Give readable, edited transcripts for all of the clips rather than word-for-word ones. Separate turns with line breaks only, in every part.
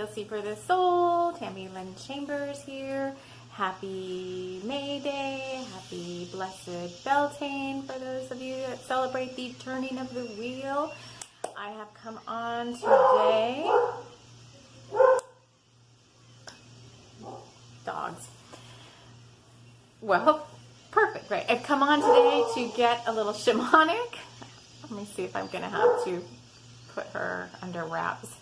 TLC for the Soul. Tami Lynn Chambers here. Happy May Day. Happy blessed Beltane for those of you that celebrate the turning of the wheel. I have come on today. Dogs. Well, perfect, right? I've come on today to get a little shamanic. Let me see if I'm going to have to put her under wraps.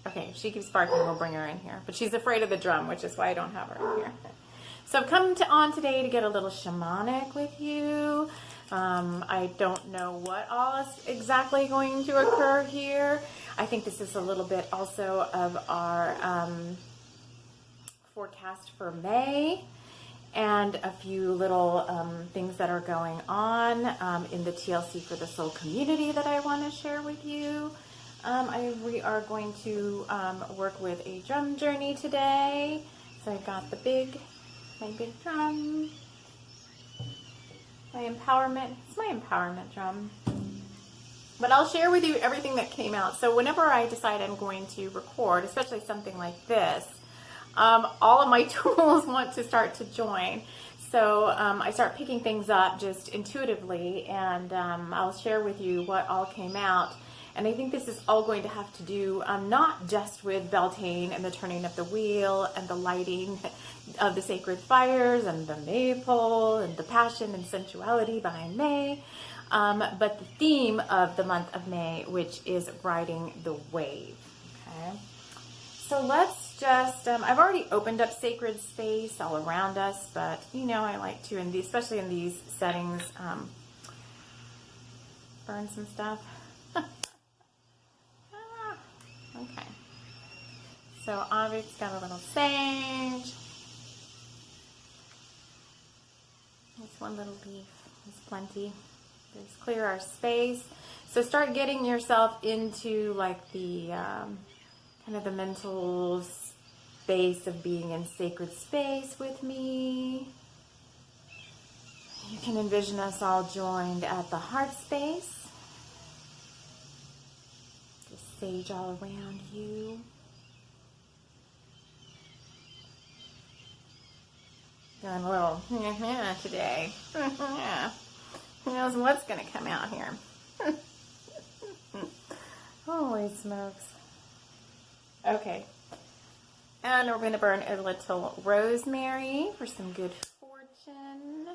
Okay, if she keeps barking, we'll bring her in here. But she's afraid of the drum, which is why I don't have her in here. So I've come on today to get a little shamanic with you. I don't know what all is exactly going to occur here. I think this is a little bit also of our forecast for May, and a few little things that are going on in the TLC for the Soul community that I want to share with you. We are going to work with a drum journey today. So I got my big drum, my empowerment. It's my empowerment drum. But I'll share with you everything that came out. So whenever I decide I'm going to record, especially something like this, all of my tools want to start to join. So I start picking things up just intuitively, and I'll share with you what all came out. And I think this is all going to have to do not just with Beltane and the turning of the wheel and the lighting of the sacred fires and the Maypole and the passion and sensuality behind May, but the theme of the month of May, which is riding the wave. Okay, so let's just, I've already opened up sacred space all around us, but you know, I like to, especially in these settings, burn some stuff. Okay, so Avi's got a little sage. There's one little leaf, there's plenty. Let's clear our space. So start getting yourself into like the kind of the mental space of being in sacred space with me. You can envision us all joined at the heart space. Just sage all around you. Doing a little today. Who knows what's going to come out here? Holy smokes. Okay. And we're going to burn a little rosemary for some good fortune.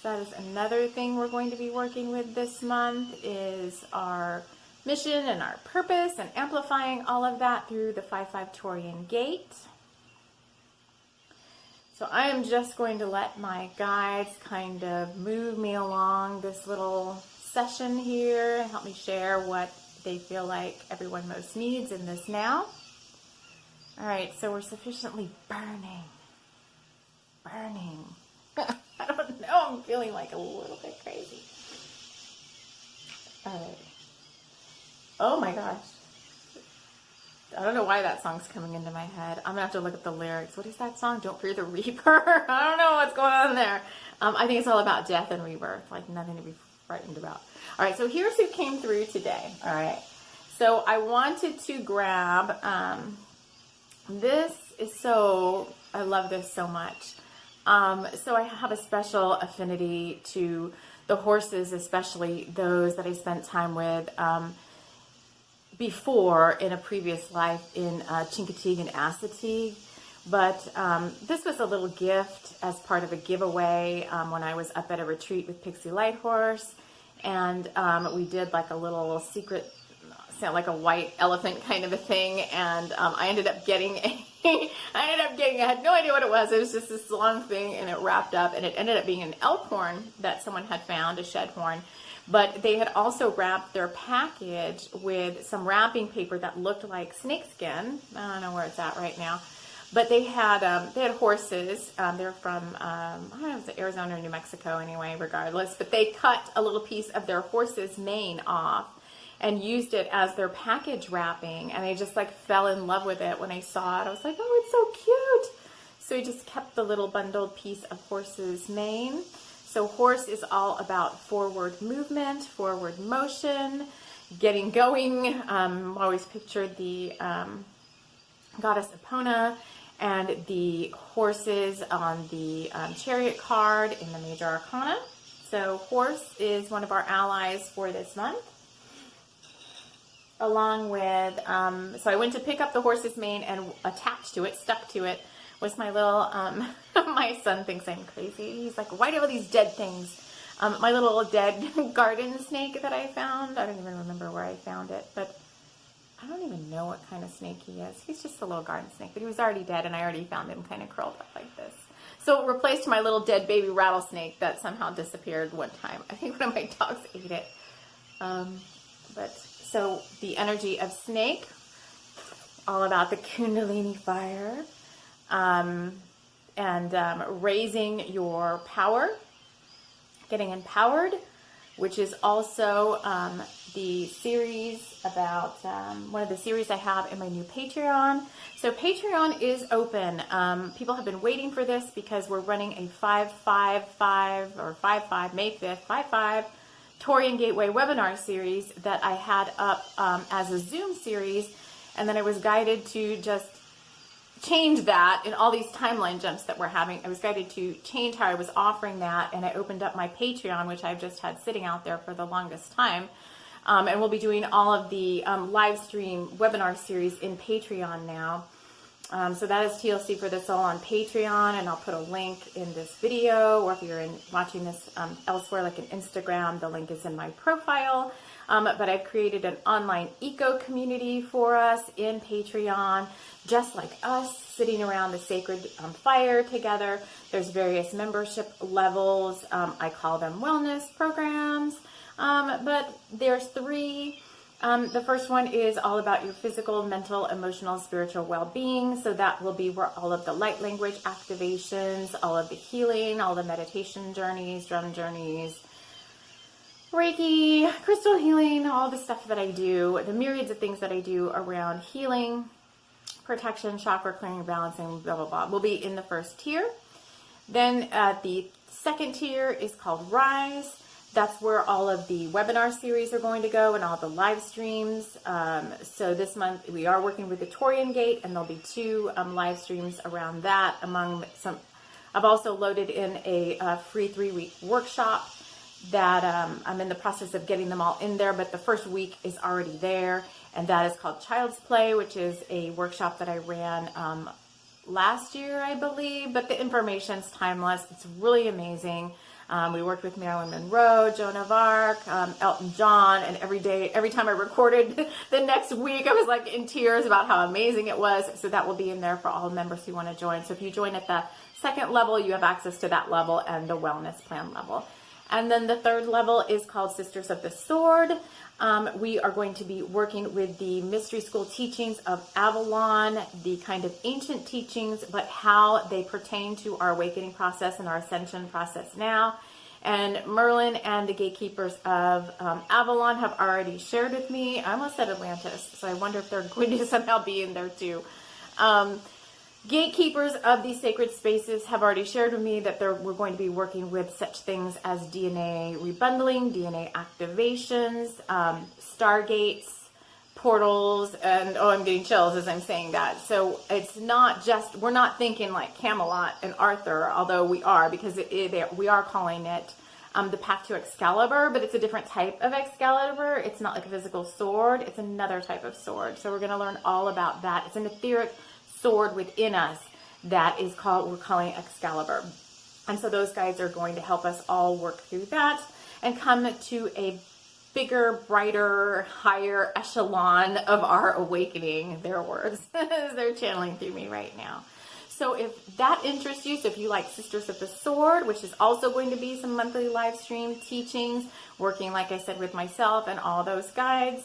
So that is another thing we're going to be working with this month, is our mission and our purpose, and amplifying all of that through the 5/5 Taurian gate. So I am just going to let my guides kind of move me along this little session here, help me share what they feel like everyone most needs in this now. All right, so we're sufficiently burning. I don't know, I'm feeling like a little bit crazy. All right. Oh my gosh. I don't know why that song's coming into my head. I'm gonna have to look at the lyrics. What is that song? Don't Fear the Reaper? I don't know what's going on there. I think it's all about death and rebirth, like nothing to be frightened about. All right, so here's who came through today. All right, so I wanted to grab, this is so, I love this so much. So I have a special affinity to the horses, especially those that I spent time with before in a previous life in Chincoteague and Assateague. But this was a little gift as part of a giveaway when I was up at a retreat with Pixie Lighthorse, and we did like a little secret, sound like a white elephant kind of a thing, and I ended up getting I had no idea what it was. It was just this long thing, and it wrapped up, and it ended up being an elk horn that someone had found, a shed horn. But they had also wrapped their package with some wrapping paper that looked like snakeskin. I don't know where it's at right now. But they had horses. They're from, I don't know if it's Arizona or New Mexico anyway, regardless. But they cut a little piece of their horse's mane off and used it as their package wrapping. And I just like fell in love with it when I saw it. I was like, oh, it's so cute. So I just kept the little bundled piece of horse's mane. So horse is all about forward movement, forward motion, getting going. Always pictured the goddess Epona and the horses on the chariot card in the major arcana. So horse is one of our allies for this month. Along with, so I went to pick up the horse's mane, and attached to it, stuck to it, was my little, my son thinks I'm crazy. He's like, why do all these dead things? My little dead garden snake that I found. I don't even remember where I found it, but I don't even know what kind of snake he is. He's just a little garden snake, but he was already dead, and I already found him kind of curled up like this. So it replaced my little dead baby rattlesnake that somehow disappeared one time. I think one of my dogs ate it. So the energy of snake, all about the Kundalini fire, and raising your power, getting empowered, which is also the series about, one of the series I have in my new Patreon. So Patreon is open. People have been waiting for this because we're running a 5-5-5 or 5-5, May 5th, 5-5 Taurian Gateway webinar series that I had up as a Zoom series, and then I was guided to just change that in all these timeline jumps that we're having. I was guided to change how I was offering that, and I opened up my Patreon, which I've just had sitting out there for the longest time, and we'll be doing all of the live stream webinar series in Patreon now. So that is TLC for this all on Patreon, and I'll put a link in this video, or if you're watching this elsewhere, like in Instagram, the link is in my profile. But I've created an online eco community for us in Patreon, just like us, sitting around the sacred fire together. There's various membership levels. I call them wellness programs, but there's 3. The first one is all about your physical, mental, emotional, spiritual well-being. So that will be where all of the light language activations, all of the healing, all the meditation journeys, drum journeys, Reiki, crystal healing, all the stuff that I do, the myriads of things that I do around healing, protection, chakra clearing, balancing, blah, blah, blah, will be in the first tier. Then the second tier is called Rise. That's where all of the webinar series are going to go and all the live streams. So this month we are working with the Taurian Gate, and there'll be 2 live streams around that. Among some, I've also loaded in a free 3-week workshop that I'm in the process of getting them all in there, but the first week is already there, and that is called Child's Play, which is a workshop that I ran last year, I believe, but the information's timeless. It's really amazing. We worked with Marilyn Monroe, Joan of Arc, Elton John, and every time I recorded the next week, I was like in tears about how amazing it was. So that will be in there for all members who want to join. So if you join at the second level, you have access to that level and the wellness plan level. And then the third level is called Sisters of the Sword. We are going to be working with the mystery school teachings of Avalon, the kind of ancient teachings, but how they pertain to our awakening process and our ascension process now. And Merlin and the Gatekeepers of Avalon have already shared with me. I almost said Atlantis, so I wonder if they're going to somehow be in there too. Gatekeepers of these sacred spaces have already shared with me that we're going to be working with such things as DNA rebundling, DNA activations, stargates, portals, and oh, I'm getting chills as I'm saying that. So it's not just, we're not thinking like Camelot and Arthur, although we are, because we are calling it the Path to Excalibur, but it's a different type of Excalibur. It's not like a physical sword. It's another type of sword. So we're going to learn all about that. It's an etheric sword within us that is we're calling Excalibur. And so those guys are going to help us all work through that and come to a bigger, brighter, higher echelon of our awakening, their words, as they're channeling through me right now. So if that interests you, so if you like Sisters of the Sword, which is also going to be some monthly live stream teachings, working, like I said, with myself and all those guides,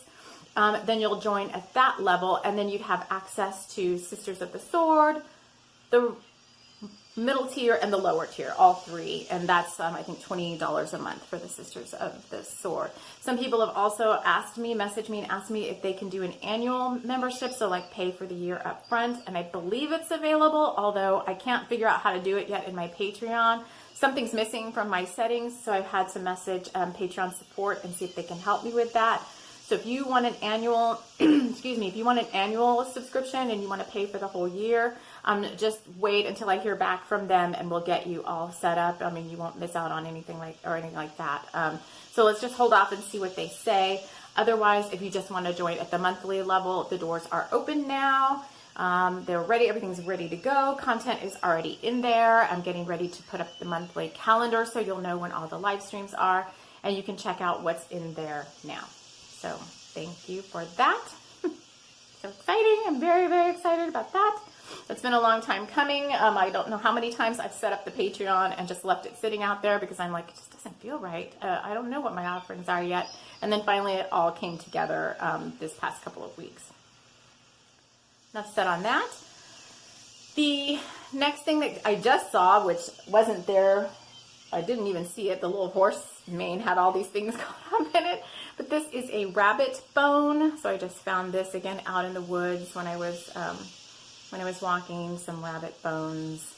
then you'll join at that level, and then you'd have access to Sisters of the Sword, the middle tier, and the lower tier, all 3. And that's, I think, $20 a month for the Sisters of the Sword. Some people have also messaged me and asked me if they can do an annual membership, so like pay for the year up front. And I believe it's available, although I can't figure out how to do it yet in my Patreon. something's missing from my settings, so I've had to message Patreon support and see if they can help me with that. So if you want an annual, excuse me, if you want an annual subscription and you want to pay for the whole year, just wait until I hear back from them and we'll get you all set up. I mean, you won't miss out on anything like that. So let's just hold off and see what they say. Otherwise, if you just want to join at the monthly level, the doors are open now. They're ready. Everything's ready to go. Content is already in there. I'm getting ready to put up the monthly calendar so you'll know when all the live streams are, and you can check out what's in there now. So thank you for that. So exciting. I'm very, very excited about that. It's been a long time coming. I don't know how many times I've set up the Patreon and just left it sitting out there because I'm like, it just doesn't feel right. I don't know what my offerings are yet. And then finally it all came together this past couple of weeks. Enough said on that. The next thing that I just saw, which wasn't there, I didn't even see it. The little horse mane had all these things going on in it. But this is a rabbit bone. So I just found this again out in the woods when I was walking. Some rabbit bones.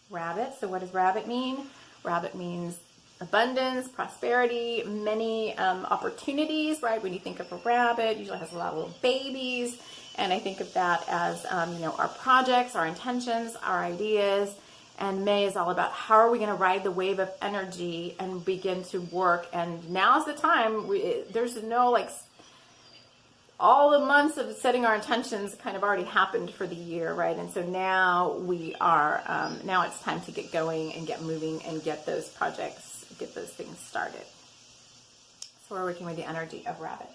Rabbit. So what does rabbit mean? Rabbit means abundance, prosperity, many opportunities, right? When you think of a rabbit, it usually has a lot of little babies. And I think of that as, our projects, our intentions, our ideas. And May is all about how are we going to ride the wave of energy and begin to work. And now's the time. There's no all the months of setting our intentions kind of already happened for the year, right? And so now we are, now it's time to get going and get moving and get those projects, get those things started. So we're working with the energy of rabbit.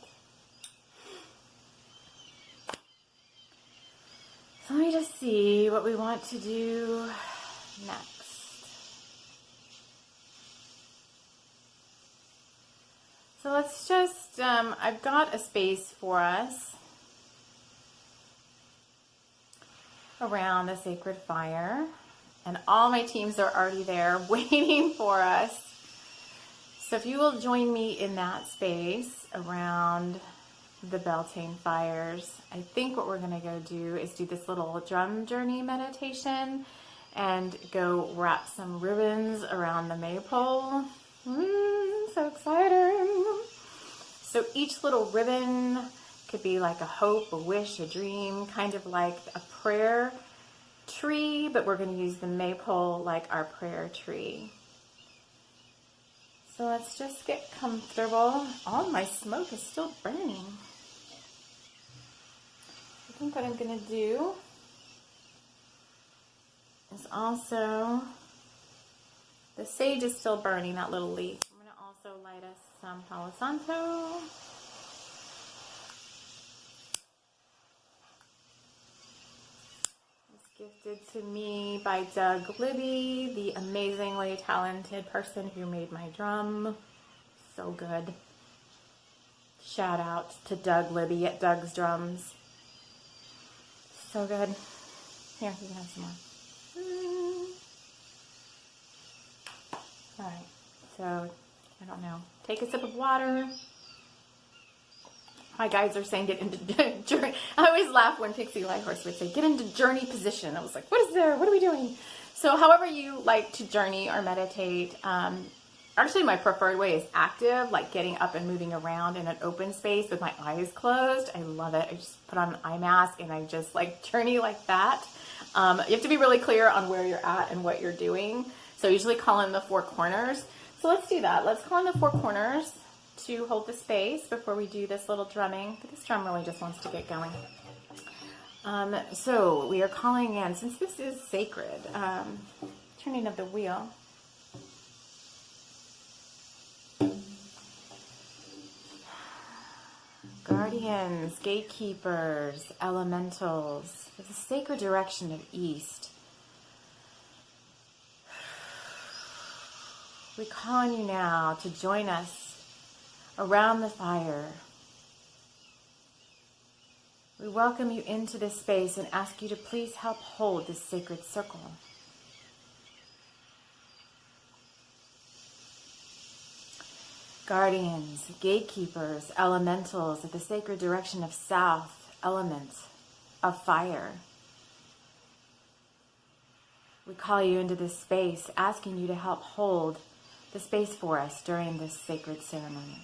So let me just see what we want to do next. So let's just, I've got a space for us around the sacred fire, and all my teams are already there waiting for us. So if you will join me in that space around the Beltane fires, I think what we're going to go do is do this little drum journey meditation and go wrap some ribbons around the Maypole. So exciting. So each little ribbon could be like a hope, a wish, a dream, kind of like a prayer tree, but we're going to use the Maypole like our prayer tree. So let's just get comfortable. All my smoke is still burning. I think what I'm going to do is also, the sage is still burning, that little leaf. I'm going to also light us some Palo Santo. It's gifted to me by Doug Libby, the amazingly talented person who made my drum. So good. Shout out to Doug Libby at Doug's Drums. So good. Here, you can have some more. All right, so, I don't know. Take a sip of water. My guides are saying get into journey. I always laugh when Pixie Lighthorse would say, get into journey position. I was like, what is there? What are we doing? So however you like to journey or meditate, actually my preferred way is active, like getting up and moving around in an open space with my eyes closed. I love it. I just put on an eye mask and I just journey like that. You have to be really clear on where you're at and what you're doing. So I usually call in the four corners. So let's do that. Let's call in the four corners to hold the space before we do this little drumming. But this drum really just wants to get going. So we are calling in, since this is sacred, turning of the wheel. Guardians, gatekeepers, elementals, the sacred direction of East. We call on you now to join us around the fire. We welcome you into this space and ask you to please help hold this sacred circle. Guardians, gatekeepers, elementals of the sacred direction of South, element of fire. We call you into this space, asking you to help hold the space for us during this sacred ceremony.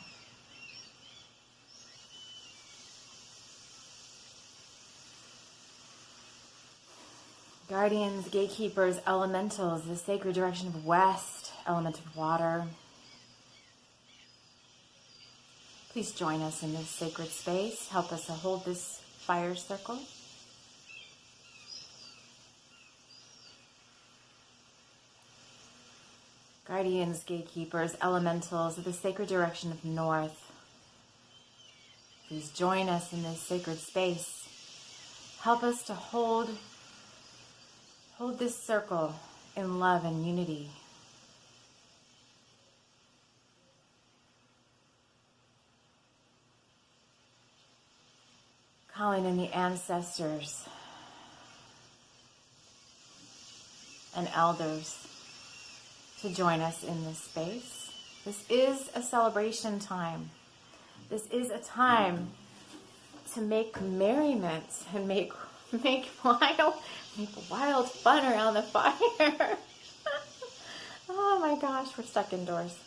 Guardians, gatekeepers, elementals, the sacred direction of west, element of water. Please join us in this sacred space. Help us to hold this fire circle. Guardians, gatekeepers, elementals of the sacred direction of north. Please join us in this sacred space. Help us to hold this circle in love and unity. Calling in the ancestors and elders to join us in this space. This is a celebration time. This is a time to make merriment and make wild fun around the fire. Oh my gosh, we're stuck indoors.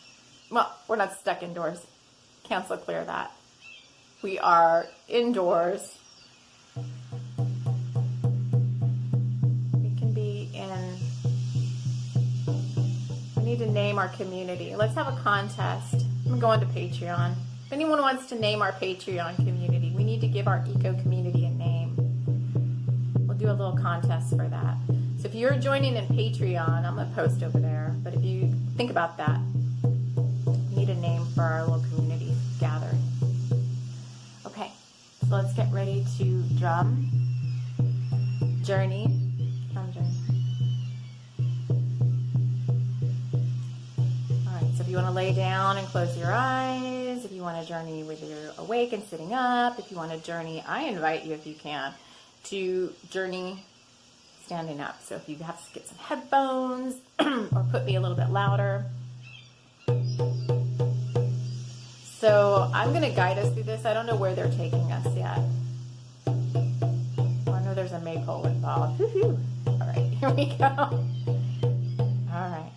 Well, we're not stuck indoors. Cancel clear that. We are indoors. We can be in... We need to name our community. Let's have a contest. I'm going to Patreon. If anyone wants to name our Patreon community, we need to give our eco community a name. We'll do a little contest for that. So if you're joining in Patreon, I'm going to post over there. But if you think about that, we need a name for our little community gathering. Okay, so let's get ready to drum journey. Drum journey. So if you want to lay down and close your eyes, if you want to journey with your awake and sitting up, if you want to journey, I invite you, if you can, to journey standing up. So if you have to get some headphones or put me a little bit louder. So I'm going to guide us through this. I don't know where they're taking us yet. I know there's a maypole involved. Woo-hoo. All right, here we go. All right.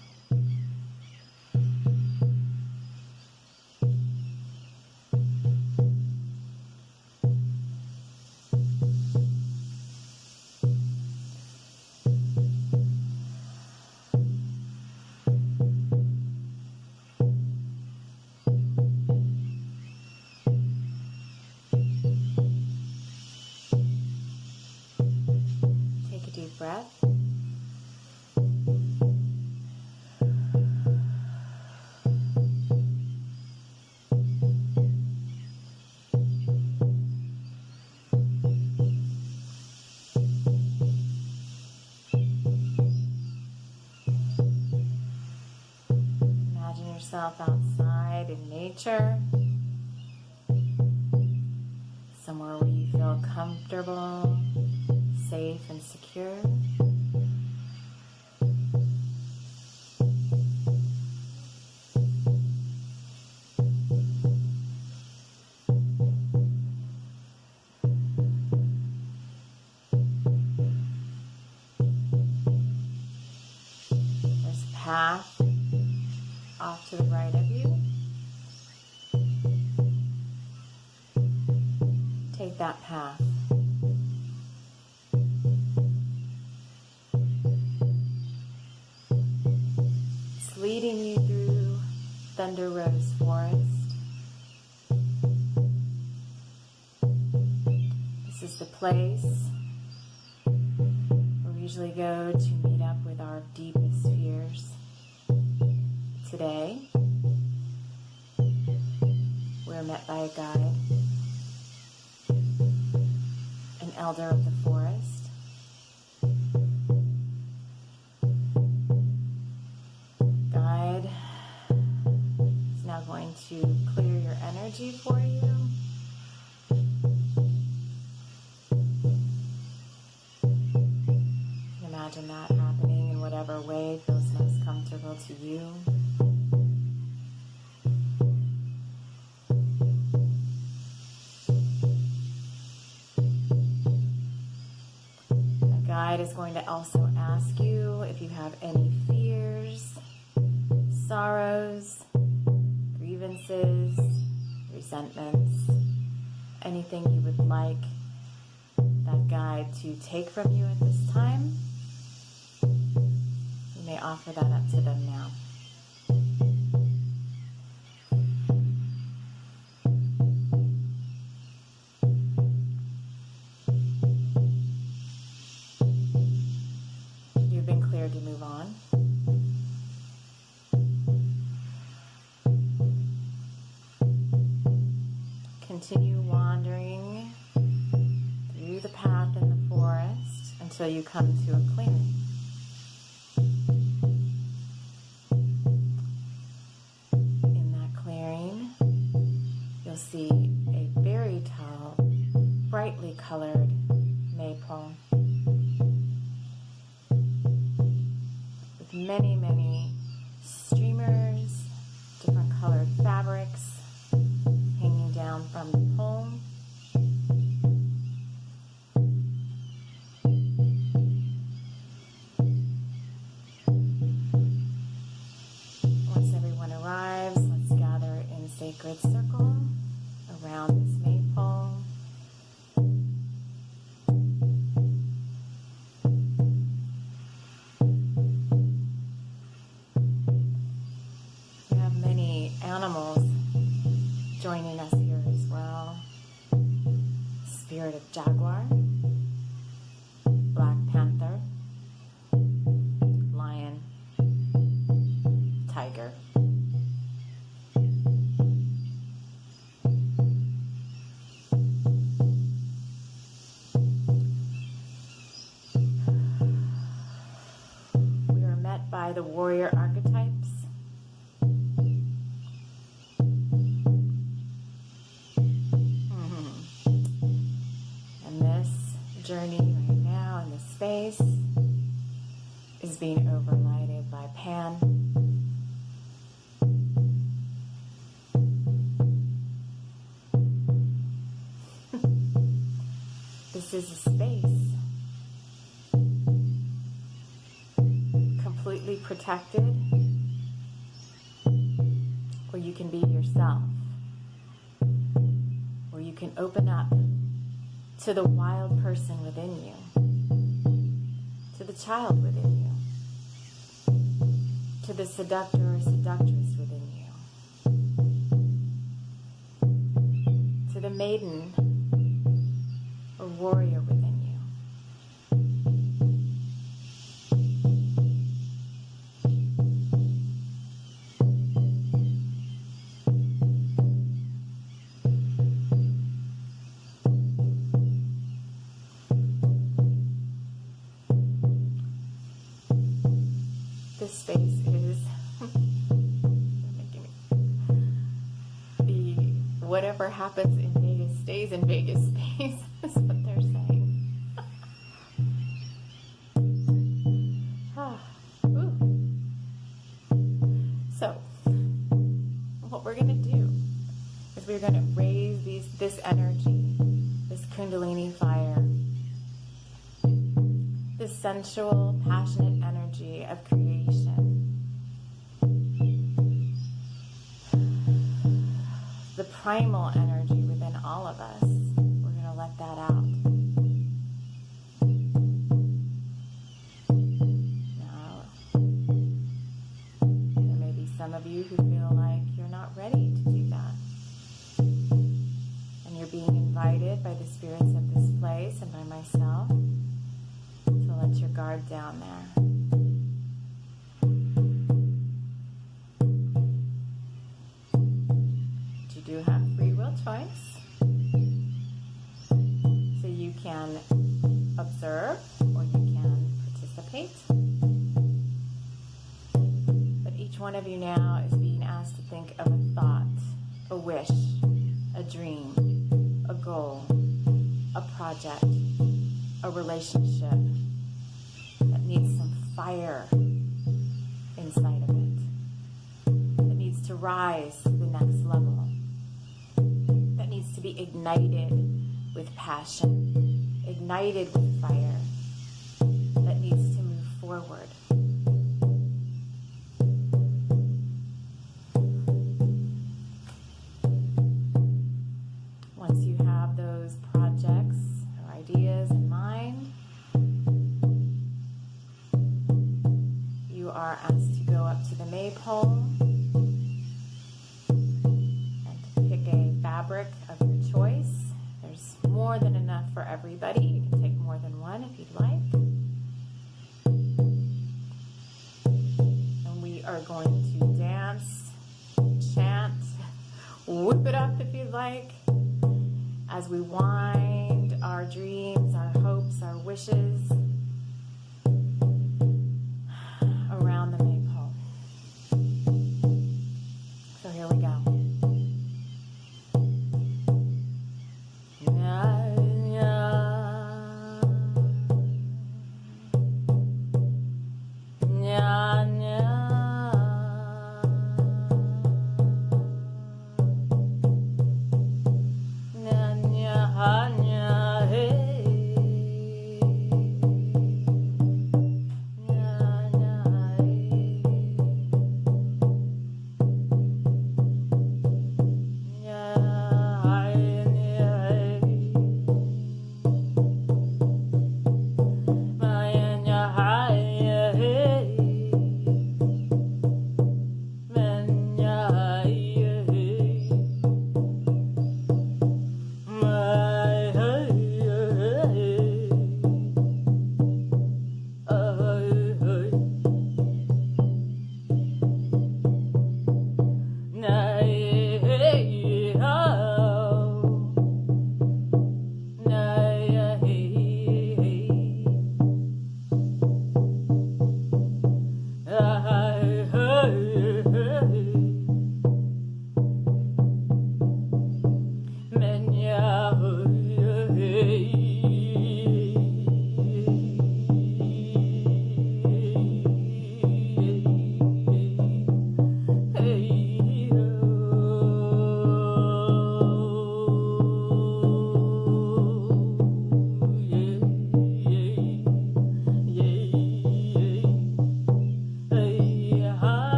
Breath. Imagine yourself outside in nature, somewhere where you feel comfortable, safe and secure. There's a path off to the right of you. Take that path. Leading you through Thunder Rose Forest. This is the place where we usually go to meet up with our deepest fears. Today, we're met by a guide, an elder of the forest. Going to clear your energy for you. Imagine that happening in whatever way feels most comfortable to you. The guide is going to also ask you if you have any fears, sorrows, grievances, resentments, anything you would like that guide to take from you at this time. You may offer that up to them now. You've been cleared to move on. Continue wandering through the path in the forest until you come to a clearing. In that clearing, you'll see a very tall, brightly colored maypole with many, many streamers, different colored fabrics hanging down from the pole. Once everyone arrives, let's gather in a sacred circle around this maypole. We have many animals joining us here as well. Spirit of jaguar, black panther, lion, tiger. We are met by the warrior archetypes. Journey right now in this space is being overlighted by Pan. This is a space completely protected where you can be yourself, where you can open up to the wild person within you, to the child within you, to the seductor or seductress within you, to the maiden or warrior within you. This space is whatever happens in Vegas stays in Vegas space, is what they're saying. So, what we're going to do is we're going to raise this energy, this Kundalini fire, this sensual, passionate energy of creation. The primal energy within all of us. We're going to let that out. Now, there may be some of you who feel like you're not ready to do that. And you're being invited by the spirits of this place and by myself to let your guard down there. You do have free will choice, so you can observe or you can participate. But each one of you now is being asked to think of a thought, a wish, a dream, a goal, a project, a relationship that needs some fire inside of it, that needs to rise to the next level, that needs to be ignited with passion, ignited with fire, that needs to move forward. Once you have those projects or ideas in mind, you are asked to go up to the Maypole and to pick a fabric of your choice. There's more than enough for everybody. You can take more than one if you'd like. And we are going to dance, chant, whip it up if you'd like, as we wind our dreams, our hopes, our wishes around the Maypole. So here we go.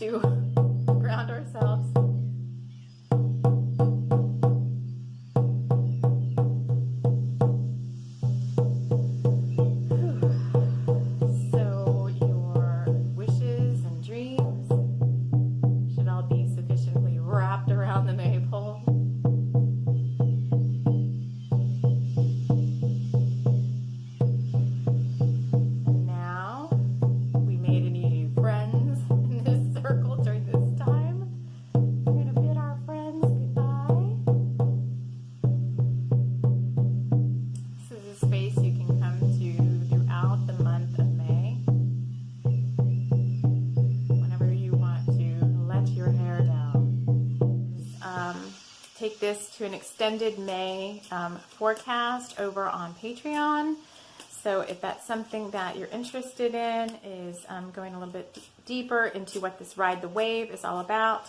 to ground ourselves. So your wishes and dreams should all be sufficiently wrapped around the maypole. Take this to an extended May forecast over on Patreon. So if that's something that you're interested in, is going a little bit deeper into what this Ride the Wave is all about,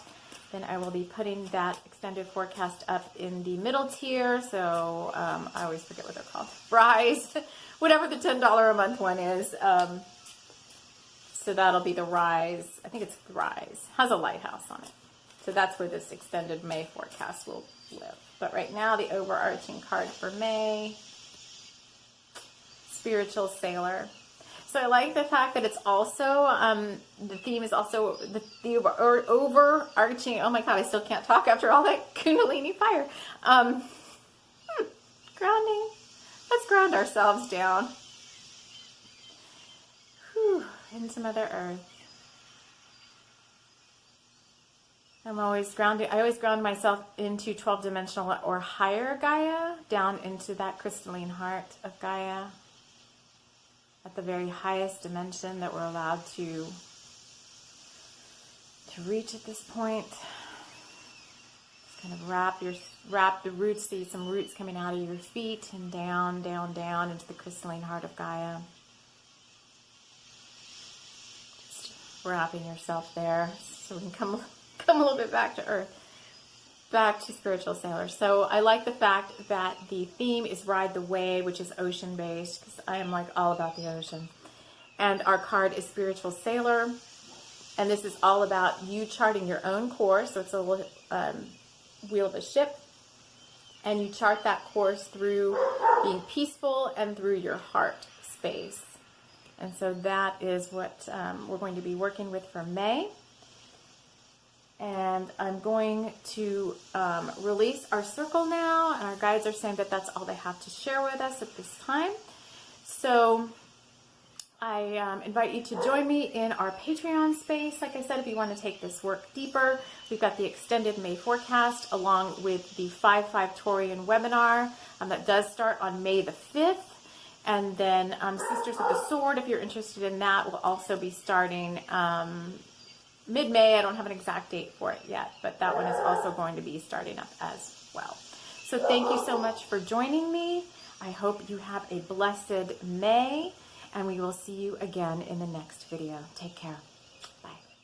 then I will be putting that extended forecast up in the middle tier. So I always forget what they're called. Rise, whatever the $10 a month one is. So that'll be the Rise. I think it's Rise. Has a lighthouse on it. So that's where this extended May forecast will live. But right now, the overarching card for May, Spiritual Sailor. So I like the fact that it's also, the theme is also the overarching, oh my God, I still can't talk after all that Kundalini fire. Grounding. Let's ground ourselves down. Whew, into Mother Earth. I always ground myself into 12-dimensional or higher Gaia, down into that crystalline heart of Gaia, at the very highest dimension that we're allowed to reach at this point. Just kind of wrap the roots, see some roots coming out of your feet and down, down, down into the crystalline heart of Gaia. Just wrapping yourself there so we can come a little bit back to earth, back to Spiritual Sailor. So I like the fact that the theme is Ride the Wave, which is ocean based, because I am like all about the ocean. And our card is Spiritual Sailor, and this is all about you charting your own course. So it's a little wheel of a ship, and you chart that course through being peaceful and through your heart space. And so that is what we're going to be working with for May. And I'm going to release our circle now, and our guides are saying that that's all they have to share with us at this time. So I invite you to join me in our Patreon space. Like I said, if you want to take this work deeper, we've got the extended May forecast along with the 5/5 Taurian webinar that does start on May the 5th. And then Sisters of the Sword, if you're interested in that, will also be starting mid-May. I don't have an exact date for it yet, but that one is also going to be starting up as well. So thank you so much for joining me. I hope you have a blessed May, and we will see you again in the next video. Take care. Bye.